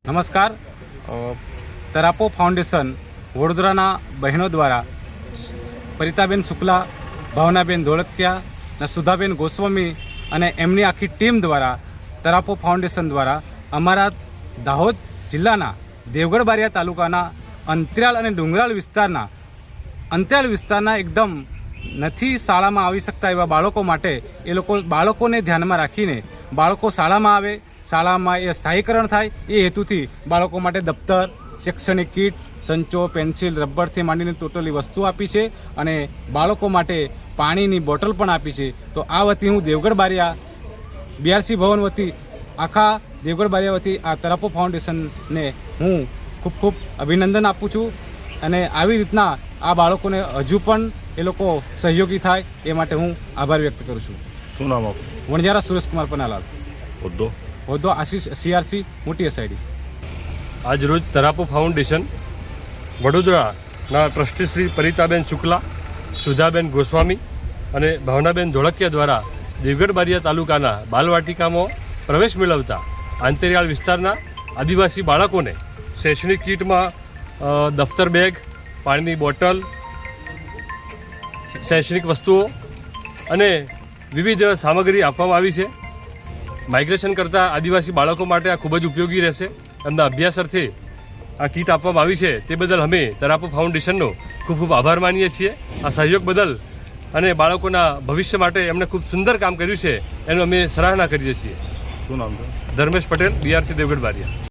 નમસ્કાર. તરાપો ફાઉન્ડેશન વડોદરાના બહેનો દ્વારા પરિતાબેન શુક્લા, ભાવનાબેન ધોળકિયા અને સુધાબેન ગોસ્વામી અને એમની આખી ટીમ દ્વારા તરાપો ફાઉન્ડેશન દ્વારા અમારા દાહોદ જિલ્લાના દેવગઢ બારિયા તાલુકાના અંતરિયાળ અને ડુંગરાળ વિસ્તારના એકદમ નથી શાળામાં આવી શકતા એવા બાળકો માટે એ બાળકોને ધ્યાનમાં રાખીને બાળકો શાળામાં આવે, શાળામાં એ સ્થાયીકરણ થાય એ હેતુથી બાળકો માટે દફતર, શૈક્ષણિક કીટ, સંચો, પેન્સિલ, રબરથી માંડીને ટોટલી વસ્તુ આપી છે અને બાળકો માટે પાણીની બોટલ પણ આપી છે. તો આ વતી હું દેવગઢ બારિયા બીઆરસી ભવન વતી આખા દેવગઢ બારિયા વતી આ તરાપો ફાઉન્ડેશનને હું ખૂબ ખૂબ અભિનંદન આપું છું અને આવી રીતના આ બાળકોને હજુ પણ એ લોકો સહયોગી થાય એ માટે હું આભાર વ્યક્ત કરું છું. શું નામ આપનું? વણજારા સુરેશકુમાર પન્નાલાલ. હોદ્દો આશીષ CRC મોટી SID. આજ રોજ તરાપો ફાઉન્ડેશન વડોદરાના ટ્રસ્ટી શ્રી પરિતાબેન શુક્લા, સુધાબેન ગોસ્વામી અને ભાવનાબેન ધોળકિયા દ્વારા દેવગઢ બારિયા તાલુકાના બાલવાટિકામાં પ્રવેશ મેળવતા આંતરિયાળ વિસ્તારના આદિવાસી બાળકોને શૈક્ષણિક કીટમાં દફતર, બેગ, પાણીની બોટલ, શૈક્ષણિક વસ્તુઓ અને વિવિધ સામગ્રી આપવામાં આવી છે. માઇગ્રેશન કરતા આદિવાસી બાળકો માટે આ ખૂબ જ ઉપયોગી રહેશે. એમના અભ્યાસ અર્થે આ કીટ આપવામાં આવી છે તે બદલ અમે તરાપો ફાઉન્ડેશનનો ખૂબ ખૂબ આભાર માનીએ છીએ. આ સહયોગ બદલ અને બાળકોના ભવિષ્ય માટે એમણે ખૂબ સુંદર કામ કર્યું છે એનું અમે સરાહના કરીએ છીએ. શું નામ છે? ધર્મેશ પટેલ, BRC દેવગઢ બારિયા.